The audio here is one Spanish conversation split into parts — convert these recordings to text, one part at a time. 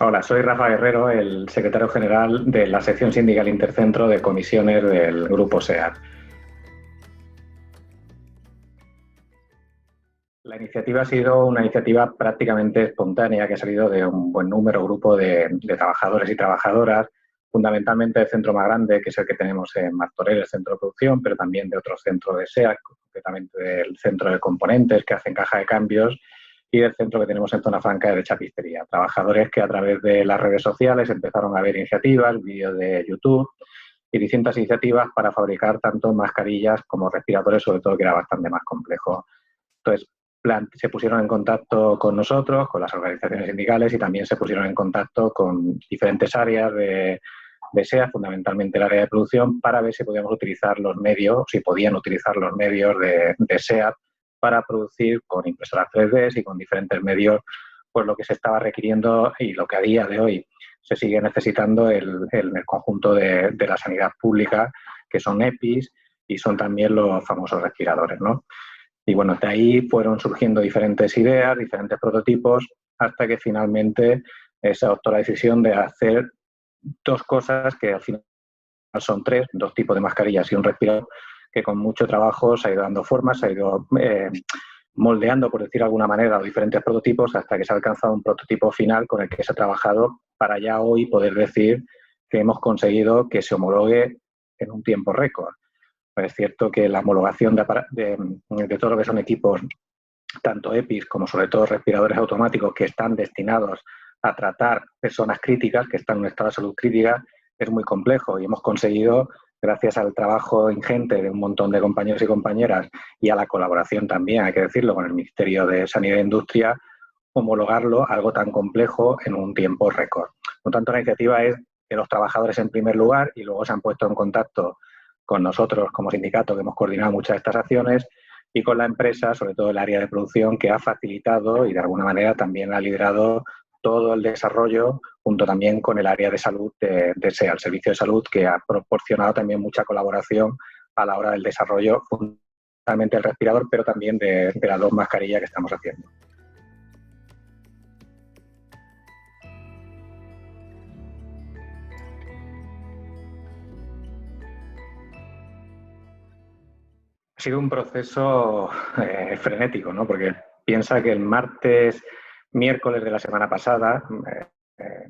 Hola, soy Rafa Guerrero, el secretario general de la sección sindical intercentro de comisiones del Grupo SEAT. La iniciativa ha sido una iniciativa prácticamente espontánea que ha salido de un buen grupo de trabajadores y trabajadoras, fundamentalmente del centro más grande, que es el que tenemos en Martorell, el centro de producción, pero también de otros centros de SEAT, concretamente del centro de componentes que hacen caja de cambios y del centro que tenemos en Zona Franca de Chapistería. Trabajadores que a través de las redes sociales empezaron a ver iniciativas, vídeos de YouTube y distintas iniciativas para fabricar tanto mascarillas como respiradores, sobre todo que era bastante más complejo. Entonces, se pusieron en contacto con nosotros, con las organizaciones sindicales y también se pusieron en contacto con diferentes áreas de SEA, fundamentalmente el área de producción, para ver si podíamos utilizar los medios, si podían utilizar los medios de SEA para producir con impresoras 3D y con diferentes medios pues lo que se estaba requiriendo y lo que a día de hoy se sigue necesitando en el conjunto de la sanidad pública, que son EPIs y son también los famosos respiradores, ¿no? Y bueno, de ahí fueron surgiendo diferentes ideas, diferentes prototipos, hasta que finalmente se adoptó la decisión de hacer dos cosas que al final son tres, dos tipos de mascarillas y un respirador, que con mucho trabajo se ha ido dando forma, se ha ido moldeando, por decir de alguna manera, los diferentes prototipos hasta que se ha alcanzado un prototipo final con el que se ha trabajado para ya hoy poder decir que hemos conseguido que se homologue en un tiempo récord. Es cierto que la homologación de todo lo que son equipos, tanto EPIs como sobre todo respiradores automáticos que están destinados a tratar personas críticas, que están en un estado de salud crítica, es muy complejo y hemos conseguido, gracias al trabajo ingente de un montón de compañeros y compañeras y a la colaboración también, hay que decirlo, con el Ministerio de Sanidad e Industria, homologarlo algo tan complejo en un tiempo récord. Por tanto, la iniciativa es de los trabajadores en primer lugar y luego se han puesto en contacto con nosotros como sindicato, que hemos coordinado muchas de estas acciones, y con la empresa, sobre todo el área de producción, que ha facilitado y de alguna manera también ha liderado todo el desarrollo, junto también con el área de salud de SEA, el servicio de salud, que ha proporcionado también mucha colaboración a la hora del desarrollo, fundamentalmente del respirador, pero también de las dos mascarillas que estamos haciendo. Ha sido un proceso frenético, ¿no? Porque piensa que el miércoles de la semana pasada,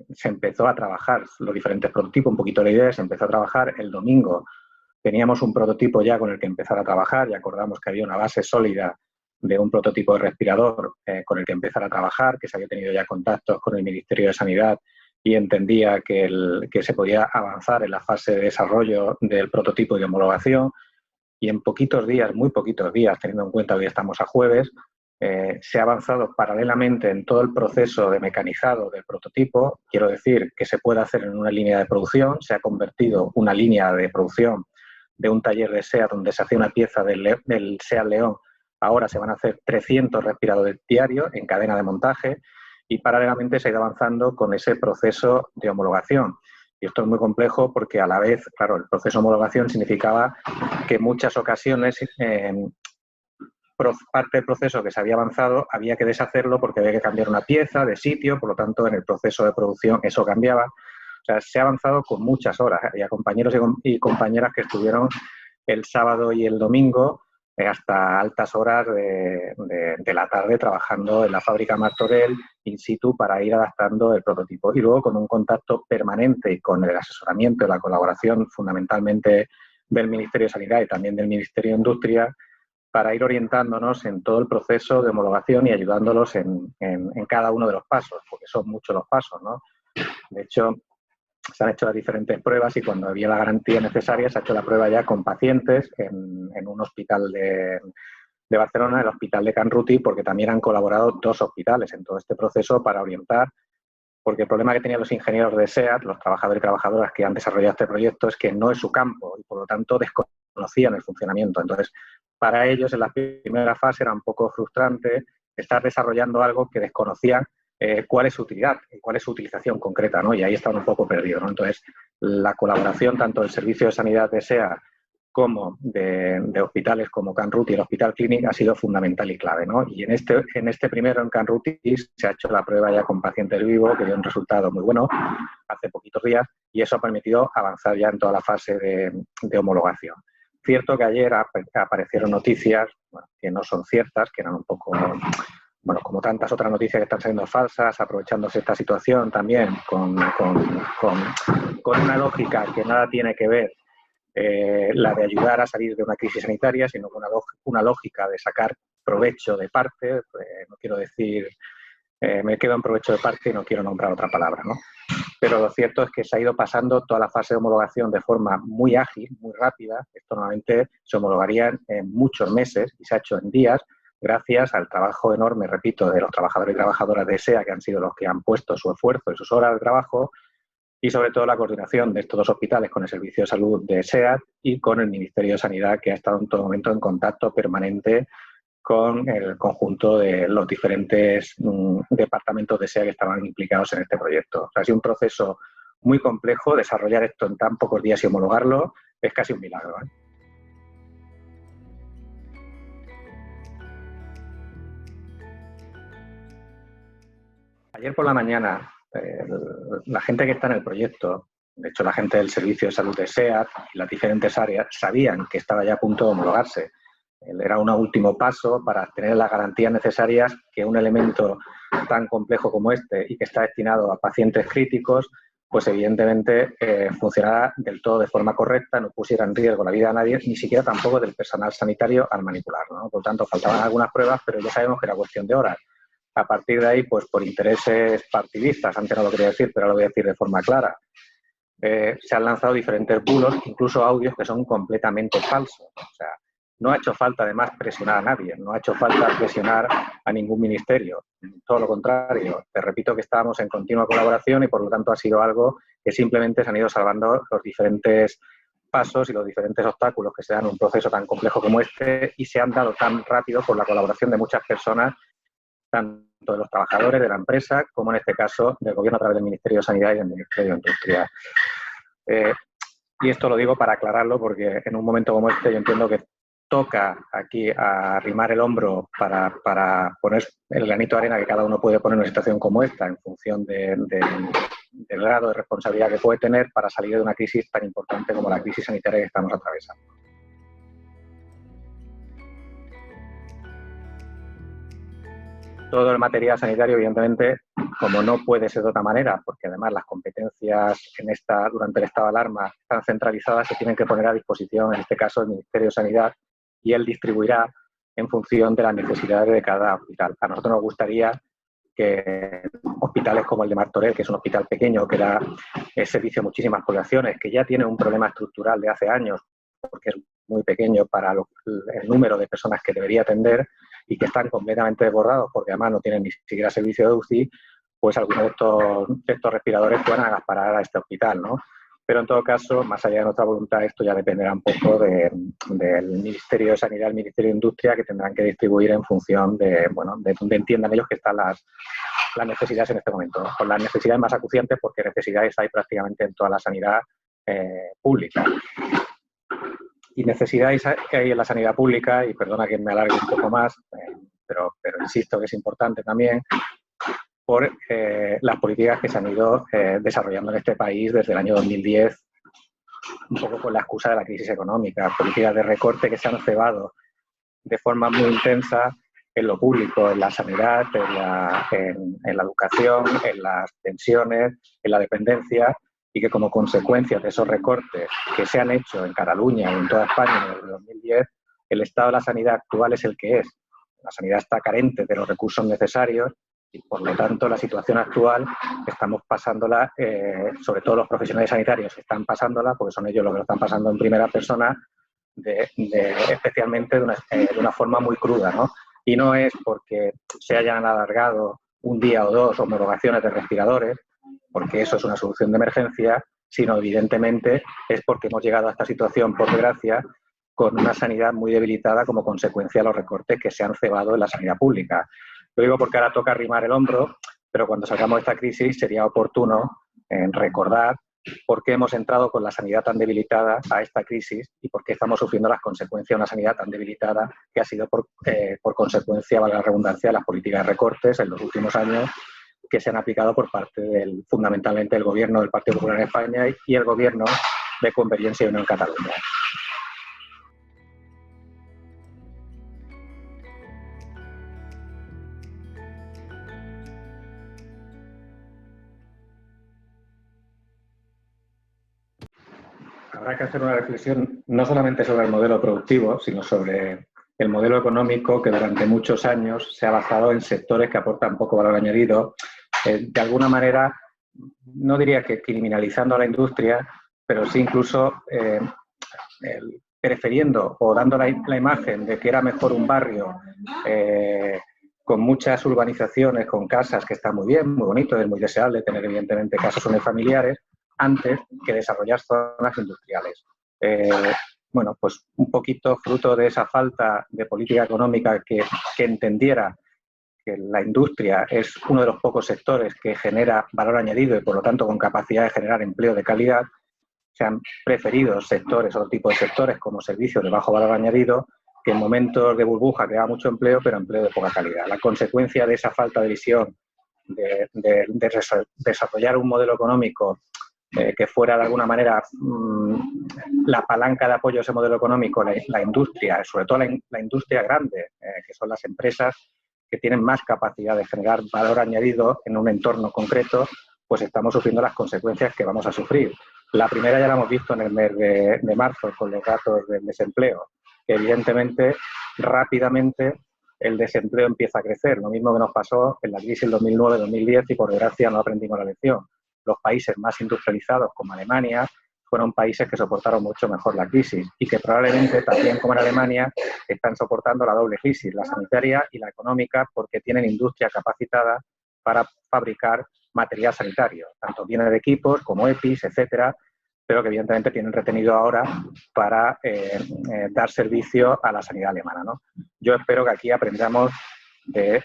se empezó a trabajar los diferentes prototipos, un poquito la idea, se empezó a trabajar el domingo. Teníamos un prototipo ya con el que empezar a trabajar y acordamos que había una base sólida de un prototipo de respirador con el que empezar a trabajar, que se había tenido ya contactos con el Ministerio de Sanidad y entendía que se podía avanzar en la fase de desarrollo del prototipo y de homologación. Y en poquitos días, muy poquitos días, teniendo en cuenta que hoy estamos a jueves, se ha avanzado paralelamente en todo el proceso de mecanizado del prototipo. Quiero decir que se puede hacer en una línea de producción, se ha convertido una línea de producción de un taller de SEA donde se hacía una pieza del SEA León, ahora se van a hacer 300 respiradores diarios en cadena de montaje y paralelamente se ha ido avanzando con ese proceso de homologación. Y esto es muy complejo porque a la vez, claro, el proceso de homologación significaba que en muchas ocasiones parte del proceso que se había avanzado había que deshacerlo porque había que cambiar una pieza de sitio, por lo tanto en el proceso de producción eso cambiaba. O sea, se ha avanzado con muchas horas. Había compañeros y compañeras que estuvieron el sábado y el domingo hasta altas horas de la tarde trabajando en la fábrica Martorell in situ para ir adaptando el prototipo. Y luego con un contacto permanente y con el asesoramiento y la colaboración fundamentalmente del Ministerio de Sanidad y también del Ministerio de Industria para ir orientándonos en todo el proceso de homologación y ayudándolos en cada uno de los pasos, porque son muchos los pasos, ¿no? De hecho, se han hecho las diferentes pruebas y cuando había la garantía necesaria se ha hecho la prueba ya con pacientes en un hospital de Barcelona, el Hospital de Can Ruti, porque también han colaborado dos hospitales en todo este proceso para orientar, porque el problema que tenían los ingenieros de SEAT, los trabajadores y trabajadoras que han desarrollado este proyecto, es que no es su campo y por lo tanto desconocían el funcionamiento. Entonces, para ellos en la primera fase era un poco frustrante estar desarrollando algo que desconocían cuál es su utilidad y cuál es su utilización concreta, ¿no? Y ahí estaban un poco perdidos, ¿no? Entonces, la colaboración tanto del Servicio de Sanidad de SEA como de hospitales como Can-Ruti y el Hospital Clínic ha sido fundamental y clave, ¿no? Y en este primero, en Can-Ruti, se ha hecho la prueba ya con pacientes vivos, que dio un resultado muy bueno hace poquitos días, y eso ha permitido avanzar ya en toda la fase de homologación. Cierto que ayer aparecieron noticias, bueno, que no son ciertas, que eran un poco, bueno, como tantas otras noticias que están saliendo falsas, aprovechándose esta situación también con una lógica que nada tiene que ver la de ayudar a salir de una crisis sanitaria, sino con una lógica de sacar provecho de parte, no quiero decir, me quedo en provecho de parte y no quiero nombrar otra palabra, ¿no? Pero lo cierto es que se ha ido pasando toda la fase de homologación de forma muy ágil, muy rápida. Esto normalmente se homologaría en muchos meses y se ha hecho en días, gracias al trabajo enorme, repito, de los trabajadores y trabajadoras de SEA, que han sido los que han puesto su esfuerzo y sus horas de trabajo, y sobre todo la coordinación de estos dos hospitales con el Servicio de Salud de SEAT y con el Ministerio de Sanidad, que ha estado en todo momento en contacto permanente con el conjunto de los diferentes departamentos de SEA que estaban implicados en este proyecto. O sea, ha sido un proceso muy complejo. Desarrollar esto en tan pocos días y homologarlo es casi un milagro, ¿eh? Ayer por la mañana, la gente que está en el proyecto, de hecho la gente del Servicio de Salud de SEAT y las diferentes áreas, sabían que estaba ya a punto de homologarse. Era un último paso para tener las garantías necesarias que un elemento tan complejo como este y que está destinado a pacientes críticos, pues evidentemente funcionara del todo de forma correcta, no pusiera en riesgo la vida de nadie, ni siquiera tampoco del personal sanitario al manipularlo, ¿no? Por tanto, faltaban algunas pruebas, pero ya sabemos que era cuestión de horas. A partir de ahí, pues por intereses partidistas, antes no lo quería decir, pero ahora lo voy a decir de forma clara, se han lanzado diferentes bulos, incluso audios que son completamente falsos. O sea, no ha hecho falta además presionar a nadie, no ha hecho falta presionar a ningún ministerio, todo lo contrario. Te repito que estábamos en continua colaboración y por lo tanto ha sido algo que simplemente se han ido salvando los diferentes pasos y los diferentes obstáculos que se dan en un proceso tan complejo como este y se han dado tan rápido por la colaboración de muchas personas, tanto de los trabajadores de la empresa como en este caso del Gobierno a través del Ministerio de Sanidad y del Ministerio de Industria. Y esto lo digo para aclararlo porque en un momento como este yo entiendo que toca aquí arrimar el hombro para poner el granito de arena que cada uno puede poner en una situación como esta en función del grado de responsabilidad que puede tener para salir de una crisis tan importante como la crisis sanitaria que estamos atravesando. Todo el material sanitario, evidentemente, como no puede ser de otra manera, porque además las competencias durante el estado de alarma están centralizadas, se tienen que poner a disposición, en este caso, el Ministerio de Sanidad, y él distribuirá en función de las necesidades de cada hospital. A nosotros nos gustaría que hospitales como el de Martorell, que es un hospital pequeño, que da servicio a muchísimas poblaciones, que ya tiene un problema estructural de hace años, porque es muy pequeño para el número de personas que debería atender y que están completamente desbordados porque además no tienen ni siquiera servicio de UCI, pues algunos de estos respiradores puedan agasparar a este hospital, ¿no? Pero en todo caso, más allá de nuestra voluntad, esto ya dependerá un poco del Ministerio de Sanidad, el Ministerio de Industria, que tendrán que distribuir en función de donde entiendan ellos que están las necesidades en este momento, ¿no? Con las necesidades más acuciantes, porque necesidades hay prácticamente en toda la sanidad pública. Y necesidades que hay en la sanidad pública, y perdona que me alargue un poco más, pero insisto que es importante también, por las políticas que se han ido desarrollando en este país desde el año 2010, un poco con la excusa de la crisis económica, políticas de recorte que se han cebado de forma muy intensa en lo público, en la sanidad, en la educación, en las pensiones, en la dependencia, y que como consecuencia de esos recortes que se han hecho en Cataluña y en toda España desde 2010, el estado de la sanidad actual es el que es. La sanidad está carente de los recursos necesarios y, por lo tanto, la situación actual estamos pasándola, sobre todo los profesionales sanitarios están pasándola, porque son ellos los que lo están pasando en primera persona, especialmente de una forma muy cruda, ¿no? Y no es porque se hayan alargado un día o dos homologaciones de respiradores, porque eso es una solución de emergencia, sino evidentemente es porque hemos llegado a esta situación, por desgracia, con una sanidad muy debilitada como consecuencia de los recortes que se han cebado en la sanidad pública. Lo digo porque ahora toca arrimar el hombro, pero cuando salgamos de esta crisis sería oportuno recordar por qué hemos entrado con la sanidad tan debilitada a esta crisis y por qué estamos sufriendo las consecuencias de una sanidad tan debilitada que ha sido por consecuencia, valga la redundancia, de las políticas de recortes en los últimos años que se han aplicado por parte fundamentalmente del gobierno del Partido Popular en España y el gobierno de Convergencia y Unió en Cataluña. Habrá que hacer una reflexión no solamente sobre el modelo productivo, sino sobre el modelo económico que durante muchos años se ha basado en sectores que aportan poco valor añadido, de alguna manera, no diría que criminalizando a la industria, pero sí incluso prefiriendo o dando la imagen de que era mejor un barrio con muchas urbanizaciones, con casas que están muy bien, muy bonito, es muy deseable tener evidentemente casas unifamiliares, antes que desarrollar zonas industriales. Bueno, pues un poquito fruto de esa falta de política económica que entendiera que la industria es uno de los pocos sectores que genera valor añadido y por lo tanto con capacidad de generar empleo de calidad, se han preferido sectores, otro tipo de sectores como servicios de bajo valor añadido, que en momentos de burbuja crea mucho empleo, pero empleo de poca calidad. La consecuencia de esa falta de visión, de desarrollar un modelo económico que fuera de alguna manera la palanca de apoyo a ese modelo económico, la industria, sobre todo la industria grande, que son las empresas que tienen más capacidad de generar valor añadido en un entorno concreto, pues estamos sufriendo las consecuencias que vamos a sufrir. La primera ya la hemos visto en el mes de marzo con los datos del desempleo, que evidentemente rápidamente el desempleo empieza a crecer. Lo mismo que nos pasó en la crisis del 2009-2010 y por desgracia no aprendimos la lección. Los países más industrializados como Alemania fueron países que soportaron mucho mejor la crisis y que probablemente también como en Alemania están soportando la doble crisis, la sanitaria y la económica, porque tienen industria capacitada para fabricar material sanitario, tanto bienes de equipos como EPIs, etcétera, pero que evidentemente tienen retenido ahora para dar servicio a la sanidad alemana, ¿no? Yo espero que aquí aprendamos de,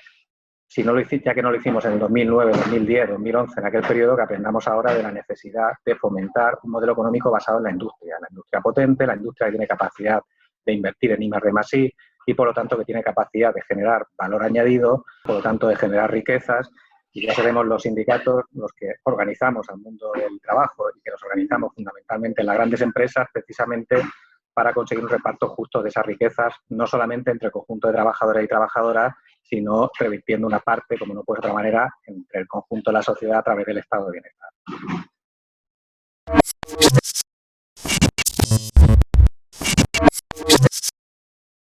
si no lo hicimos, ya que no lo hicimos en el 2009, 2010, 2011, en aquel periodo, que aprendamos ahora de la necesidad de fomentar un modelo económico basado en la industria potente, la industria que tiene capacidad de invertir en I+D+I y por lo tanto que tiene capacidad de generar valor añadido, por lo tanto de generar riquezas. Y ya seremos los sindicatos los que organizamos al mundo del trabajo y que nos organizamos fundamentalmente en las grandes empresas precisamente para conseguir un reparto justo de esas riquezas, no solamente entre el conjunto de trabajadores y trabajadoras, sino revirtiendo una parte, como no puede ser de otra manera, entre el conjunto de la sociedad a través del estado de bienestar.